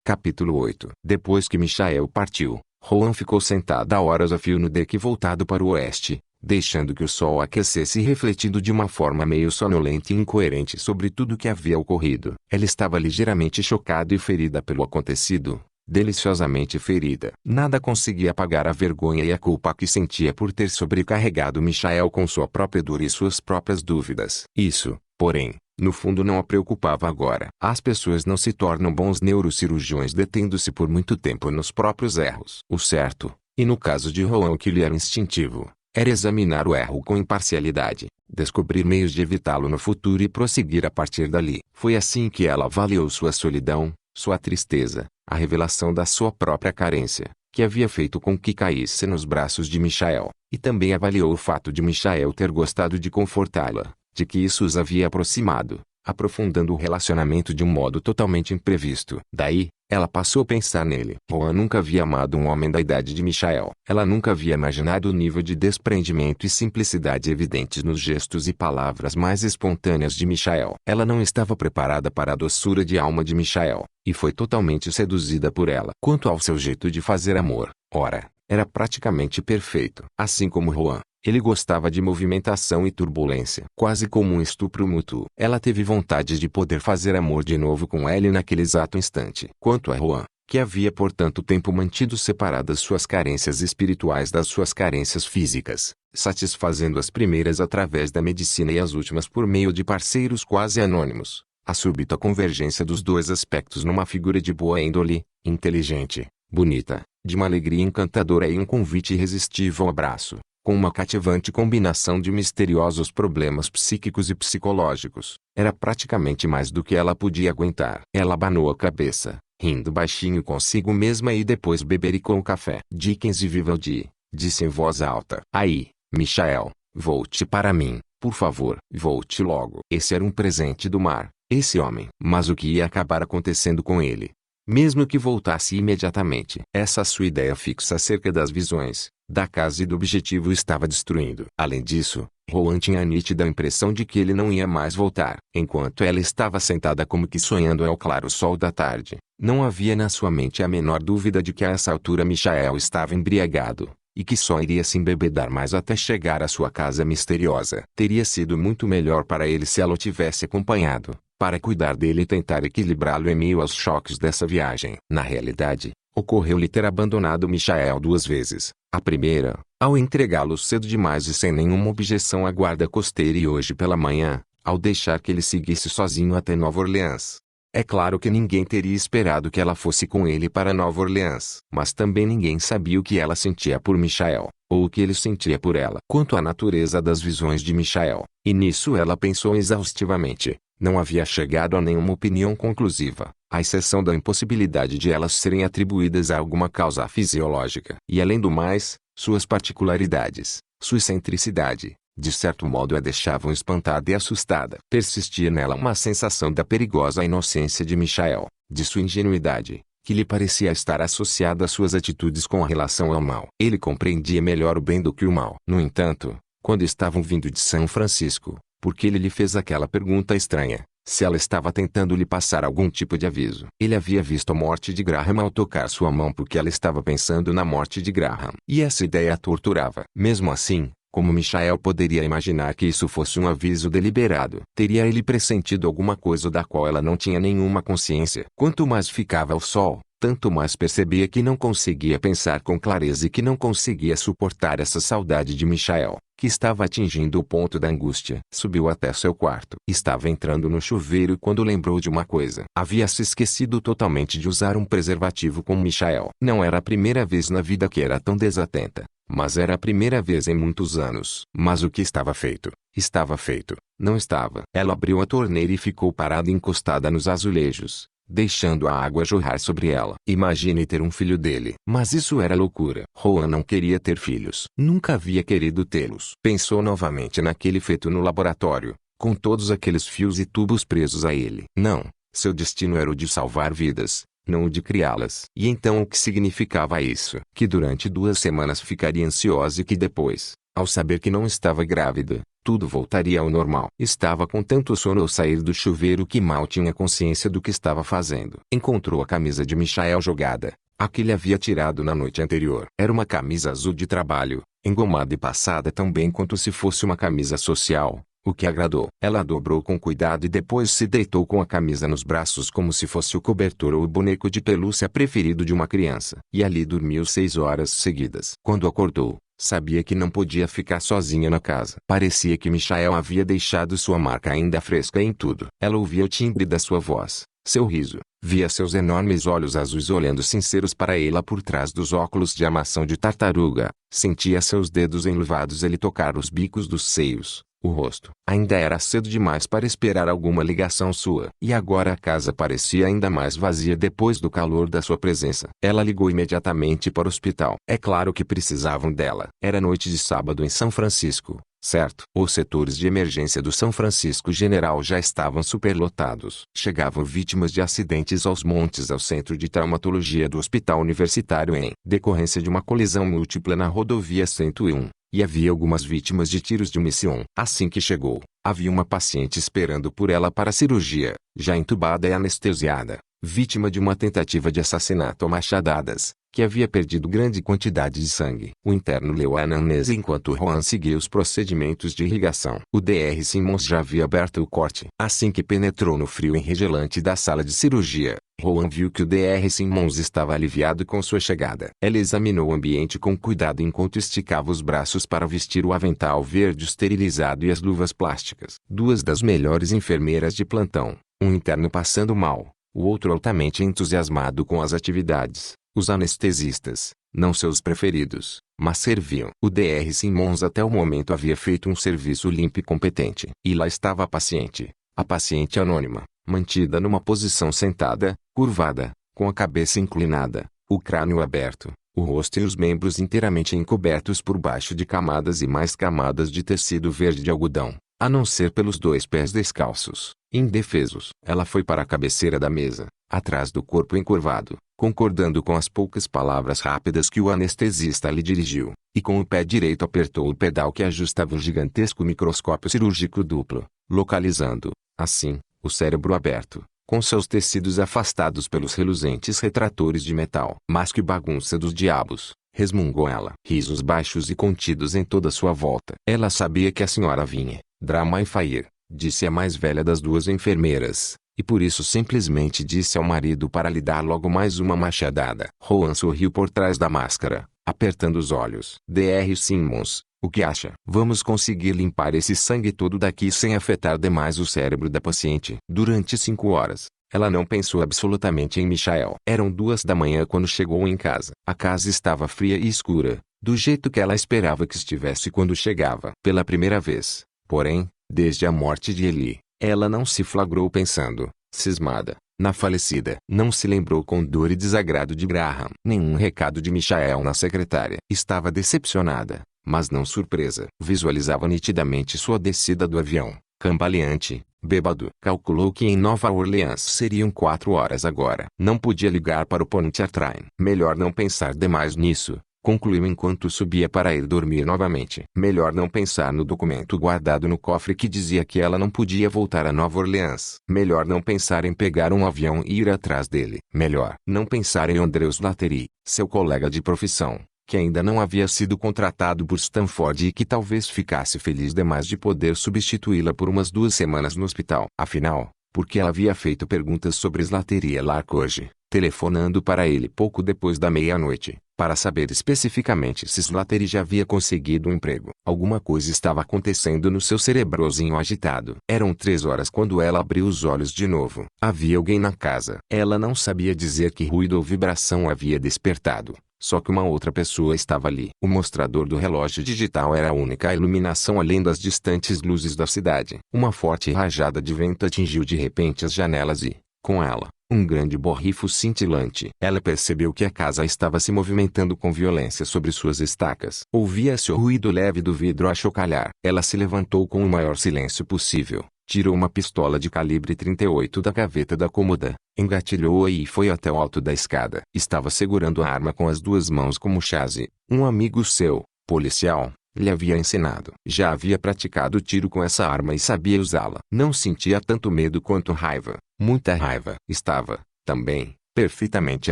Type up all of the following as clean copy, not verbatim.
Capítulo 8. Depois que Michael partiu, Rohan ficou sentado a horas a fio no deck voltado para o oeste, deixando que o sol aquecesse e refletindo de uma forma meio sonolenta e incoerente sobre tudo o que havia ocorrido. Ela estava ligeiramente chocada e ferida pelo acontecido. Deliciosamente ferida. Nada conseguia apagar a vergonha e a culpa que sentia por ter sobrecarregado Michael com sua própria dor e suas próprias dúvidas. Isso, porém, no fundo não a preocupava agora. As pessoas não se tornam bons neurocirurgiões detendo-se por muito tempo nos próprios erros. O certo, e no caso de Rohan o que lhe era instintivo, era examinar o erro com imparcialidade, descobrir meios de evitá-lo no futuro e prosseguir a partir dali. Foi assim que ela avaliou sua solidão, sua tristeza, a revelação da sua própria carência, que havia feito com que caísse nos braços de Michael, e também avaliou o fato de Michael ter gostado de confortá-la, de que isso os havia aproximado, aprofundando o relacionamento de um modo totalmente imprevisto. Daí, ela passou a pensar nele. Rohan nunca havia amado um homem da idade de Michael. Ela nunca havia imaginado o nível de desprendimento e simplicidade evidentes nos gestos e palavras mais espontâneas de Michael. Ela não estava preparada para a doçura de alma de Michael, e foi totalmente seduzida por ela. Quanto ao seu jeito de fazer amor, ora, era praticamente perfeito. Assim como Rohan, ele gostava de movimentação e turbulência, quase como um estupro mútuo. Ela teve vontade de poder fazer amor de novo com ele naquele exato instante. Quanto a Rohan, que havia por tanto tempo mantido separadas suas carências espirituais das suas carências físicas, satisfazendo as primeiras através da medicina e as últimas por meio de parceiros quase anônimos, a súbita convergência dos dois aspectos numa figura de boa índole, inteligente, bonita, de uma alegria encantadora e um convite irresistível ao abraço, com uma cativante combinação de misteriosos problemas psíquicos e psicológicos, era praticamente mais do que ela podia aguentar. Ela abanou a cabeça, rindo baixinho consigo mesma e depois bebericou o café. Dickens e Vivaldi, disse em voz alta. Aí, Michael, volte para mim, por favor. Volte logo. Esse era um presente do mar, esse homem. Mas o que ia acabar acontecendo com ele? Mesmo que voltasse imediatamente. Essa sua ideia fixa acerca das visões, da casa e do objetivo estava destruindo. Além disso, Rohan tinha a nítida impressão de que ele não ia mais voltar. Enquanto ela estava sentada como que sonhando ao claro sol da tarde, não havia na sua mente a menor dúvida de que a essa altura Michael estava embriagado, e que só iria se embebedar mais até chegar à sua casa misteriosa. Teria sido muito melhor para ele se ela o tivesse acompanhado, para cuidar dele e tentar equilibrá-lo em meio aos choques dessa viagem. Na realidade, ocorreu-lhe ter abandonado Michael 2 vezes. A primeira, ao entregá-lo cedo demais e sem nenhuma objeção à guarda costeira, e hoje pela manhã, ao deixar que ele seguisse sozinho até Nova Orleans. É claro que ninguém teria esperado que ela fosse com ele para Nova Orleans. Mas também ninguém sabia o que ela sentia por Michael, ou o que ele sentia por ela. Quanto à natureza das visões de Michael, e nisso ela pensou exaustivamente, não havia chegado a nenhuma opinião conclusiva, à exceção da impossibilidade de elas serem atribuídas a alguma causa fisiológica. E além do mais, suas particularidades, sua excentricidade, de certo modo a deixavam espantada e assustada. Persistia nela uma sensação da perigosa inocência de Michael, de sua ingenuidade, que lhe parecia estar associada às suas atitudes com relação ao mal. Ele compreendia melhor o bem do que o mal. No entanto, quando estavam vindo de São Francisco, porque ele lhe fez aquela pergunta estranha, se ela estava tentando lhe passar algum tipo de aviso. Ele havia visto a morte de Graham ao tocar sua mão porque ela estava pensando na morte de Graham. E essa ideia a torturava. Mesmo assim, como Michael poderia imaginar que isso fosse um aviso deliberado? Teria ele pressentido alguma coisa da qual ela não tinha nenhuma consciência? Quanto mais ficava ao sol, tanto mais percebia que não conseguia pensar com clareza e que não conseguia suportar essa saudade de Michael, que estava atingindo o ponto da angústia. Subiu até seu quarto. Estava entrando no chuveiro quando lembrou de uma coisa. Havia se esquecido totalmente de usar um preservativo com Michael. Não era a primeira vez na vida que era tão desatenta, mas era a primeira vez em muitos anos. Mas o que estava feito? Estava feito. Não estava. Ela abriu a torneira e ficou parada encostada nos azulejos, deixando a água jorrar sobre ela. Imagine ter um filho dele. Mas isso era loucura. Rohan não queria ter filhos. Nunca havia querido tê-los. Pensou novamente naquele feto no laboratório, com todos aqueles fios e tubos presos a ele. Não, seu destino era o de salvar vidas, não o de criá-las. E então o que significava isso? Que durante 2 semanas ficaria ansiosa e que depois, ao saber que não estava grávida, tudo voltaria ao normal. Estava com tanto sono ao sair do chuveiro que mal tinha consciência do que estava fazendo. Encontrou a camisa de Michael jogada, a que ele havia tirado na noite anterior. Era uma camisa azul de trabalho, engomada e passada tão bem quanto se fosse uma camisa social, o que agradou. Ela a dobrou com cuidado e depois se deitou com a camisa nos braços como se fosse o cobertor ou o boneco de pelúcia preferido de uma criança. E ali dormiu 6 horas seguidas. Quando acordou, sabia que não podia ficar sozinha na casa. Parecia que Michael havia deixado sua marca ainda fresca em tudo. Ela ouvia o timbre da sua voz, seu riso, via seus enormes olhos azuis olhando sinceros para ela por trás dos óculos de armação de tartaruga, sentia seus dedos enluvados ele tocar os bicos dos seios, o rosto. Ainda era cedo demais para esperar alguma ligação sua. E agora a casa parecia ainda mais vazia depois do calor da sua presença. Ela ligou imediatamente para o hospital. É claro que precisavam dela. Era noite de sábado em São Francisco, certo? Os setores de emergência do São Francisco General já estavam superlotados. Chegavam vítimas de acidentes aos montes ao centro de traumatologia do hospital universitário em decorrência de uma colisão múltipla na rodovia 101. E havia algumas vítimas de tiros de munição. Assim que chegou, havia uma paciente esperando por ela para a cirurgia, já entubada e anestesiada, vítima de uma tentativa de assassinato a machadadas, que havia perdido grande quantidade de sangue. O interno leu a anamnese enquanto Juan seguia os procedimentos de irrigação. O Dr. Simmons já havia aberto o corte. Assim que penetrou no frio enregelante da sala de cirurgia, Juan viu que o Dr. Simmons estava aliviado com sua chegada. Ela examinou o ambiente com cuidado enquanto esticava os braços para vestir o avental verde esterilizado e as luvas plásticas. Duas das melhores enfermeiras de plantão, um interno passando mal, o outro altamente entusiasmado com as atividades. Os anestesistas, não seus preferidos, mas serviam. O Dr. Simmons até o momento havia feito um serviço limpo e competente. E lá estava a paciente anônima, mantida numa posição sentada, curvada, com a cabeça inclinada, o crânio aberto, o rosto e os membros inteiramente encobertos por baixo de camadas e mais camadas de tecido verde de algodão, a não ser pelos 2 pés descalços, indefesos. Ela foi para a cabeceira da mesa, atrás do corpo encurvado, concordando com as poucas palavras rápidas que o anestesista lhe dirigiu, e com o pé direito apertou o pedal que ajustava o gigantesco microscópio cirúrgico duplo, localizando, assim, o cérebro aberto, com seus tecidos afastados pelos reluzentes retratores de metal. Mas que bagunça dos diabos, resmungou ela. Risos baixos e contidos em toda sua volta. Ela sabia que a senhora vinha, Drama e Fair, disse a mais velha das 2 enfermeiras, e por isso simplesmente disse ao marido para lhe dar logo mais uma machadada. Juan sorriu por trás da máscara, apertando os olhos. Dr. Simmons, o que acha? Vamos conseguir limpar esse sangue todo daqui sem afetar demais o cérebro da paciente. Durante 5 horas, ela não pensou absolutamente em Michael. Eram 2 da manhã quando chegou em casa. A casa estava fria e escura, do jeito que ela esperava que estivesse quando chegava. Pela primeira vez, porém, desde a morte de Eli, ela não se flagrou pensando, cismada, na falecida. Não se lembrou com dor e desagrado de Graham. Nenhum recado de Michael na secretária. Estava decepcionada, mas não surpresa. Visualizava nitidamente sua descida do avião, cambaleante, bêbado. Calculou que em Nova Orleans seriam 4 horas agora. Não podia ligar para o Pontchartrain. Melhor não pensar demais nisso, concluiu enquanto subia para ir dormir novamente. Melhor não pensar no documento guardado no cofre que dizia que ela não podia voltar a Nova Orleans. Melhor não pensar em pegar um avião e ir atrás dele. Melhor não pensar em Andrew Slattery, seu colega de profissão, que ainda não havia sido contratado por Stanford e que talvez ficasse feliz demais de poder substituí-la por umas 2 semanas no hospital. Afinal, porque ela havia feito perguntas sobre Slattery a Lark hoje, telefonando para ele pouco depois da meia-noite, para saber especificamente se Slattery já havia conseguido um emprego. Alguma coisa estava acontecendo no seu cerebrozinho agitado. Eram 3 horas quando ela abriu os olhos de novo. Havia alguém na casa. Ela não sabia dizer que ruído ou vibração havia despertado. Só que uma outra pessoa estava ali. O mostrador do relógio digital era a única iluminação além das distantes luzes da cidade. Uma forte rajada de vento atingiu de repente as janelas e, com ela, um grande borrifo cintilante. Ela percebeu que a casa estava se movimentando com violência sobre suas estacas. Ouvia-se o ruído leve do vidro a chocalhar. Ela se levantou com o maior silêncio possível, tirou uma pistola de calibre 38 da gaveta da cômoda, engatilhou-a e foi até o alto da escada. Estava segurando a arma com as 2 mãos como chase. Um amigo seu, policial, lhe havia ensinado. Já havia praticado tiro com essa arma e sabia usá-la. Não sentia tanto medo quanto raiva. Muita raiva. Estava, também, perfeitamente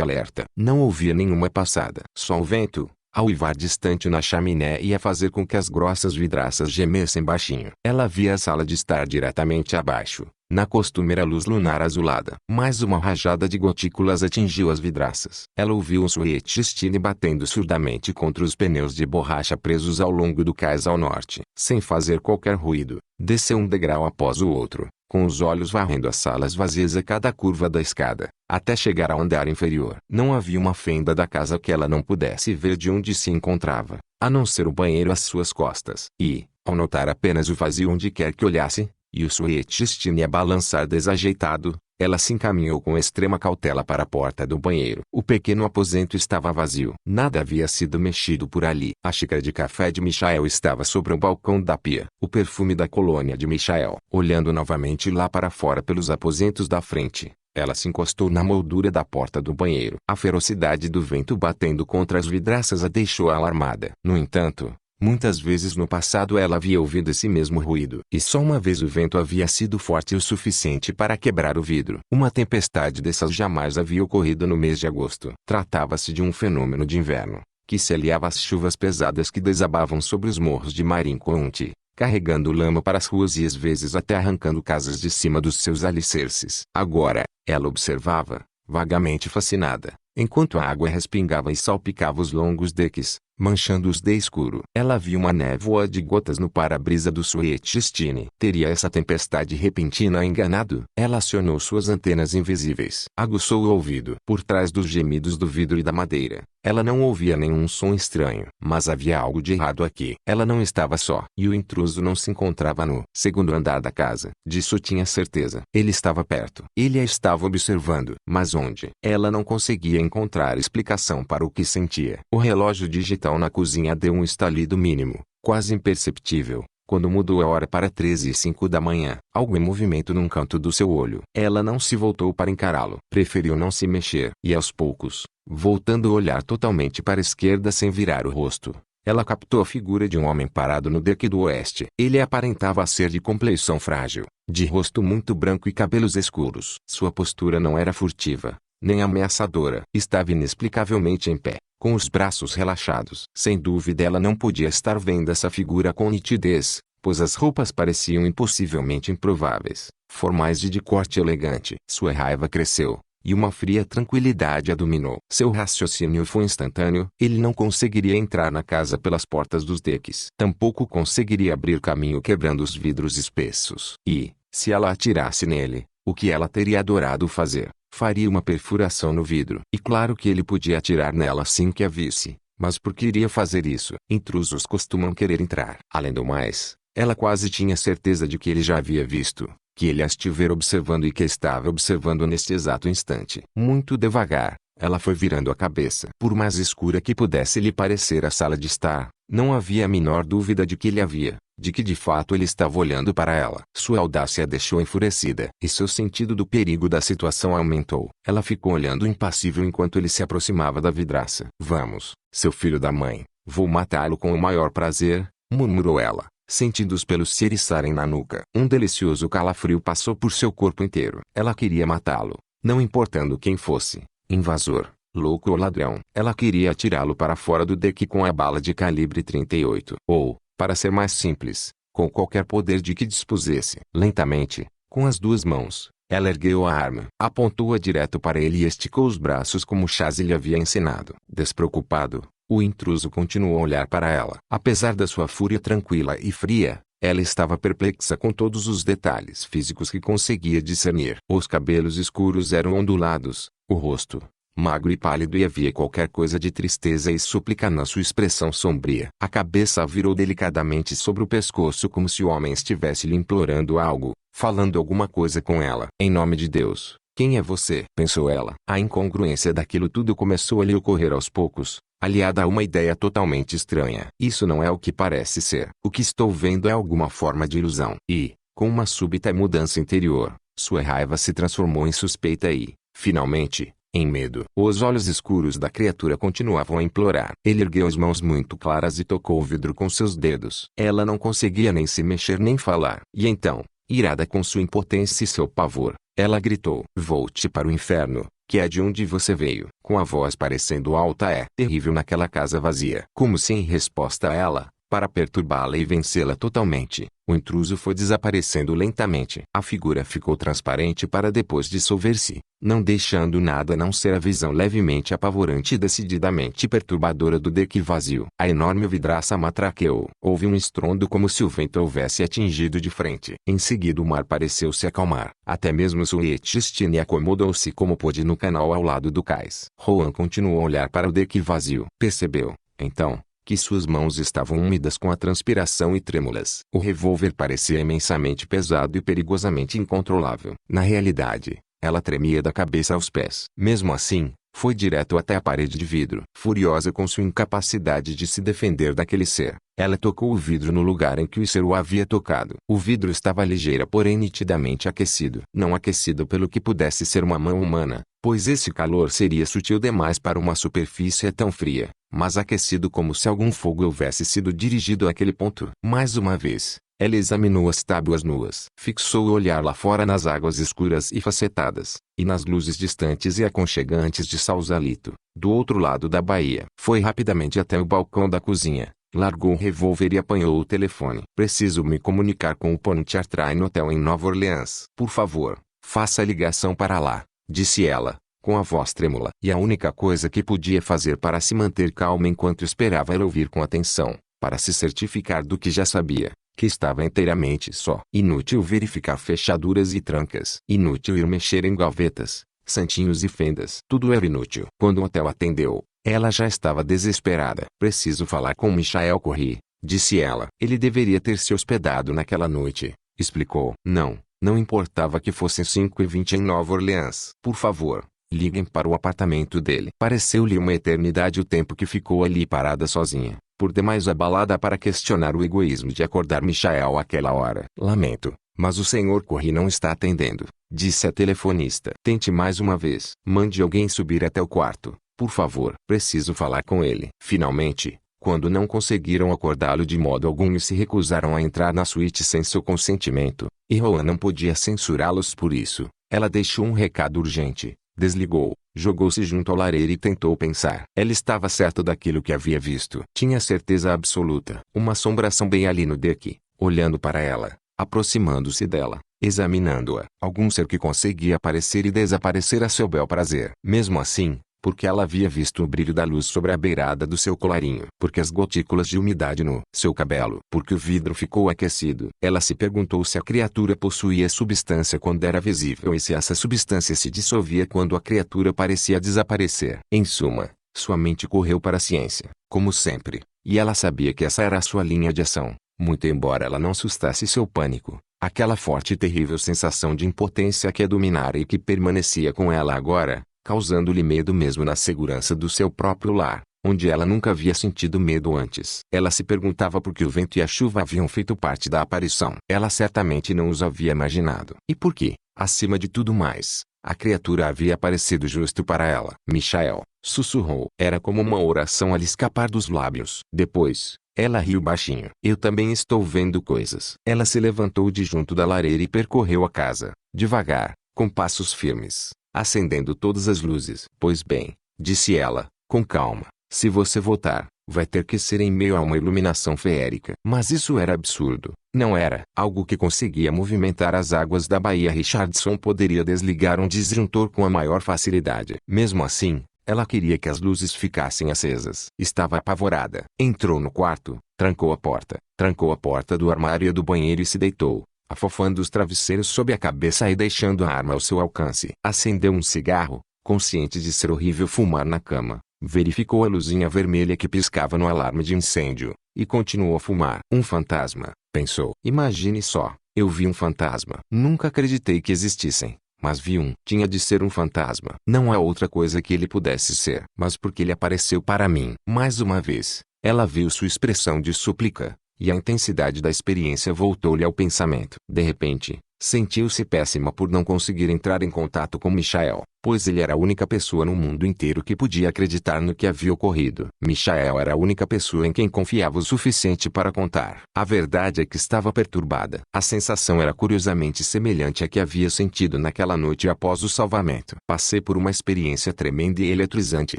alerta. Não ouvia nenhuma passada. Só o vento, a uivar distante na chaminé ia fazer com que as grossas vidraças gemessem baixinho. Ela via a sala de estar diretamente abaixo, na costumeira luz lunar azulada. Mais uma rajada de gotículas atingiu as vidraças. Ela ouviu um Sweet Stine batendo surdamente contra os pneus de borracha presos ao longo do cais ao norte. Sem fazer qualquer ruído, desceu um degrau após o outro, com os olhos varrendo as salas vazias a cada curva da escada, até chegar ao andar inferior. Não havia uma fenda da casa que ela não pudesse ver de onde se encontrava, a não ser o banheiro às suas costas. E, ao notar apenas o vazio onde quer que olhasse, e o Sweet Stine a balançar desajeitado, ela se encaminhou com extrema cautela para a porta do banheiro. O pequeno aposento estava vazio. Nada havia sido mexido por ali. A xícara de café de Michael estava sobre o balcão da pia. O perfume da colônia de Michael. Olhando novamente lá para fora pelos aposentos da frente, ela se encostou na moldura da porta do banheiro. A ferocidade do vento batendo contra as vidraças a deixou alarmada. No entanto, muitas vezes no passado ela havia ouvido esse mesmo ruído. E só uma vez o vento havia sido forte o suficiente para quebrar o vidro. Uma tempestade dessas jamais havia ocorrido no mês de agosto. Tratava-se de um fenômeno de inverno, que se aliava às chuvas pesadas que desabavam sobre os morros de Marin County, carregando lama para as ruas e às vezes até arrancando casas de cima dos seus alicerces. Agora, ela observava, vagamente fascinada, enquanto a água respingava e salpicava os longos decks, manchando-os de escuro. Ela via uma névoa de gotas no para-brisa do Sweet Stine. Teria essa tempestade repentina a enganado? Ela acionou suas antenas invisíveis. Aguçou o ouvido. Por trás dos gemidos do vidro e da madeira, ela não ouvia nenhum som estranho. Mas havia algo de errado aqui. Ela não estava só. E o intruso não se encontrava no segundo andar da casa. Disso tinha certeza. Ele estava perto. Ele a estava observando. Mas onde? Ela não conseguia encontrar explicação para o que sentia. O relógio digital na cozinha deu um estalido mínimo, quase imperceptível, quando mudou a hora para 13h05 da manhã. Algo em movimento num canto do seu olho. Ela não se voltou para encará-lo. Preferiu não se mexer. E aos poucos, voltando o olhar totalmente para a esquerda sem virar o rosto, ela captou a figura de um homem parado no deck do oeste. Ele aparentava ser de complexão frágil, de rosto muito branco e cabelos escuros. Sua postura não era furtiva, nem ameaçadora. Estava inexplicavelmente em pé, com os braços relaxados. Sem dúvida ela não podia estar vendo essa figura com nitidez, pois as roupas pareciam impossivelmente improváveis, formais e de corte elegante. Sua raiva cresceu, e uma fria tranquilidade a dominou. Seu raciocínio foi instantâneo. Ele não conseguiria entrar na casa pelas portas dos decks. Tampouco conseguiria abrir caminho quebrando os vidros espessos. E, se ela atirasse nele, o que ela teria adorado fazer, faria uma perfuração no vidro. E claro que ele podia atirar nela assim que a visse. Mas por que iria fazer isso? Intrusos costumam querer entrar. Além do mais, ela quase tinha certeza de que ele já havia visto, que ele a estivera observando e que estava observando neste exato instante. Muito devagar, ela foi virando a cabeça. Por mais escura que pudesse lhe parecer a sala de estar, não havia a menor dúvida de que ele havia, de que de fato ele estava olhando para ela. Sua audácia a deixou enfurecida, e seu sentido do perigo da situação aumentou. Ela ficou olhando impassível enquanto ele se aproximava da vidraça. "Vamos, seu filho da mãe, vou matá-lo com o maior prazer", murmurou ela, sentindo os pelos se eriçarem na nuca. Um delicioso calafrio passou por seu corpo inteiro. Ela queria matá-lo, não importando quem fosse, invasor, louco ou ladrão. Ela queria atirá-lo para fora do deck com a bala de calibre 38. Ou, para ser mais simples, com qualquer poder de que dispusesse. Lentamente, com as duas mãos, ela ergueu a arma, apontou-a direto para ele e esticou os braços como Chase lhe havia ensinado. Despreocupado, o intruso continuou a olhar para ela. Apesar da sua fúria tranquila e fria, ela estava perplexa com todos os detalhes físicos que conseguia discernir. Os cabelos escuros eram ondulados, o rosto, magro e pálido, e havia qualquer coisa de tristeza e súplica na sua expressão sombria. A cabeça a virou delicadamente sobre o pescoço como se o homem estivesse lhe implorando algo, falando alguma coisa com ela. "Em nome de Deus, quem é você?", pensou ela. A incongruência daquilo tudo começou a lhe ocorrer aos poucos, aliada a uma ideia totalmente estranha. "Isso não é o que parece ser. O que estou vendo é alguma forma de ilusão." E, com uma súbita mudança interior, sua raiva se transformou em suspeita e, finalmente, em medo. Os olhos escuros da criatura continuavam a implorar. Ele ergueu as mãos muito claras e tocou o vidro com seus dedos. Ela não conseguia nem se mexer nem falar. E então, irada com sua impotência e seu pavor, ela gritou: "Volte para o inferno, que é de onde você veio." Com a voz parecendo alta e terrível naquela casa vazia. Como se em resposta a ela, para perturbá-la e vencê-la totalmente, o intruso foi desaparecendo lentamente. A figura ficou transparente para depois dissolver-se, não deixando nada a não ser a visão levemente apavorante e decididamente perturbadora do deck vazio. A enorme vidraça matraqueou. Houve um estrondo como se o vento houvesse atingido de frente. Em seguida o mar pareceu se acalmar. Até mesmo Suetchistine acomodou-se como pôde no canal ao lado do cais. Rohan continuou a olhar para o deck vazio. Percebeu, então, que suas mãos estavam úmidas com a transpiração e trêmulas. O revólver parecia imensamente pesado e perigosamente incontrolável. Na realidade, ela tremia da cabeça aos pés. Mesmo assim, foi direto até a parede de vidro. Furiosa com sua incapacidade de se defender daquele ser, ela tocou o vidro no lugar em que o ser o havia tocado. O vidro estava ligeira, porém nitidamente aquecido. Não aquecido pelo que pudesse ser uma mão humana, pois esse calor seria sutil demais para uma superfície tão fria, mas aquecido como se algum fogo houvesse sido dirigido àquele ponto. Mais uma vez, ela examinou as tábuas nuas. Fixou o olhar lá fora nas águas escuras e facetadas, e nas luzes distantes e aconchegantes de Sausalito, do outro lado da baía. Foi rapidamente até o balcão da cozinha, largou o revólver e apanhou o telefone. "Preciso me comunicar com o Pontchartrain Hotel em Nova Orleans. Por favor, faça a ligação para lá", disse ela, com a voz trêmula. E a única coisa que podia fazer para se manter calma enquanto esperava era ouvir com atenção, para se certificar do que já sabia, que estava inteiramente só. Inútil verificar fechaduras e trancas. Inútil ir mexer em gavetas, santinhos e fendas. Tudo era inútil. Quando o hotel atendeu, ela já estava desesperada. "Preciso falar com Michael Corrie", disse ela. "Ele deveria ter se hospedado naquela noite", explicou. Não importava que fossem 5h20 em Nova Orleans. "Por favor, liguem para o apartamento dele." Pareceu-lhe uma eternidade o tempo que ficou ali parada sozinha, por demais abalada para questionar o egoísmo de acordar Michael àquela hora. "Lamento, mas o Sr. Corrie não está atendendo", disse a telefonista. "Tente mais uma vez. Mande alguém subir até o quarto, por favor. Preciso falar com ele." Finalmente, quando não conseguiram acordá-lo de modo algum e se recusaram a entrar na suíte sem seu consentimento, e Rohan não podia censurá-los por isso, ela deixou um recado urgente, desligou, jogou-se junto ao lareiro e tentou pensar. Ela estava certa daquilo que havia visto. Tinha certeza absoluta. Uma assombração bem ali no deck, olhando para ela, aproximando-se dela, examinando-a. Algum ser que conseguia aparecer e desaparecer a seu bel prazer. Mesmo assim, porque ela havia visto o brilho da luz sobre a beirada do seu colarinho, porque as gotículas de umidade no seu cabelo, porque o vidro ficou aquecido. Ela se perguntou se a criatura possuía substância quando era visível e se essa substância se dissolvia quando a criatura parecia desaparecer. Em suma, sua mente correu para a ciência, como sempre, e ela sabia que essa era a sua linha de ação, muito embora ela não assustasse seu pânico. Aquela forte e terrível sensação de impotência que a dominara e que permanecia com ela agora, causando-lhe medo mesmo na segurança do seu próprio lar, onde ela nunca havia sentido medo antes. Ela se perguntava por que o vento e a chuva haviam feito parte da aparição. Ela certamente não os havia imaginado. E por que, acima de tudo mais, a criatura havia aparecido justo para ela. "Michael", sussurrou. Era como uma oração a lhe escapar dos lábios. Depois, ela riu baixinho. "Eu também estou vendo coisas." Ela se levantou de junto da lareira e percorreu a casa, devagar, com passos firmes, acendendo todas as luzes. "Pois bem", disse ela, com calma, "se você voltar, vai ter que ser em meio a uma iluminação feérica." Mas isso era absurdo. Não era algo que conseguia movimentar as águas da Baía. Richardson poderia desligar um disjuntor com a maior facilidade. Mesmo assim, ela queria que as luzes ficassem acesas. Estava apavorada. Entrou no quarto, trancou a porta do armário e do banheiro e se deitou, afofando os travesseiros sob a cabeça e deixando a arma ao seu alcance. Acendeu um cigarro, consciente de ser horrível fumar na cama. Verificou a luzinha vermelha que piscava no alarme de incêndio, e continuou a fumar. "Um fantasma", pensou. "Imagine só, eu vi um fantasma. Nunca acreditei que existissem, mas vi um. Tinha de ser um fantasma. Não há outra coisa que ele pudesse ser. Mas porque ele apareceu para mim." Mais uma vez, ela viu sua expressão de súplica, e a intensidade da experiência voltou-lhe ao pensamento. De repente, Sentiu-se péssima por não conseguir entrar em contato com Michael, pois ele era a única pessoa no mundo inteiro que podia acreditar no que havia ocorrido. Michael era a única pessoa em quem confiava o suficiente para contar. A verdade é que estava perturbada. A sensação era curiosamente semelhante à que havia sentido naquela noite após o salvamento. Passei por uma experiência tremenda e eletrizante.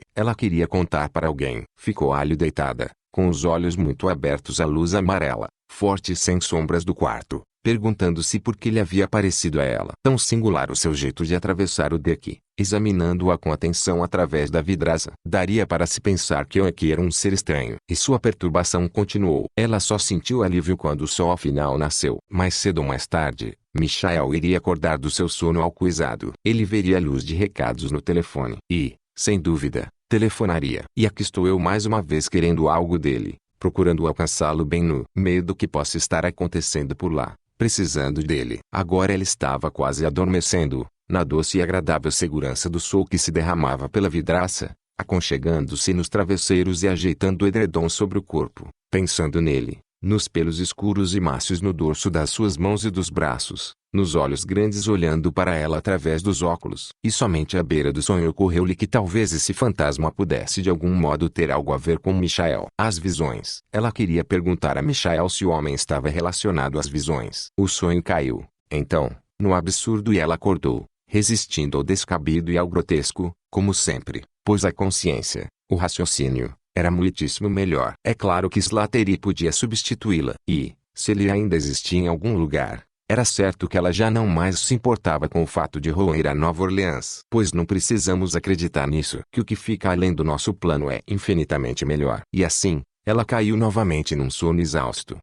Ela queria contar para alguém. Ficou ali deitada, com os olhos muito abertos à luz amarela, forte e sem sombras do quarto, perguntando-se por que lhe havia parecido a ela tão singular o seu jeito de atravessar o deck, examinando-a com atenção através da vidraça. Daria para se pensar que o Eki era um ser estranho. E sua perturbação continuou. Ela só sentiu alívio quando o sol afinal nasceu. Mais cedo ou mais tarde, Michael iria acordar do seu sono alcoolizado. Ele veria a luz de recados no telefone e, sem dúvida, telefonaria. E aqui estou eu mais uma vez querendo algo dele, procurando alcançá-lo bem no meio do que possa estar acontecendo por lá, precisando dele. Agora ela estava quase adormecendo, na doce e agradável segurança do sol que se derramava pela vidraça, aconchegando-se nos travesseiros e ajeitando o edredom sobre o corpo, pensando nele, nos pelos escuros e mácios no dorso das suas mãos e dos braços, nos olhos grandes olhando para ela através dos óculos. E somente à beira do sonho ocorreu-lhe que talvez esse fantasma pudesse de algum modo ter algo a ver com Michael. As visões. Ela queria perguntar a Michael se o homem estava relacionado às visões. O sonho caiu, então, no absurdo e ela acordou, resistindo ao descabido e ao grotesco, como sempre, pois a consciência, o raciocínio, era muitíssimo melhor. É claro que Slattery podia substituí-la. E, se ele ainda existia em algum lugar, era certo que ela já não mais se importava com o fato de Rowan ir a Nova Orleans. Pois não precisamos acreditar nisso. Que o que fica além do nosso plano é infinitamente melhor. E assim, ela caiu novamente num sono exausto.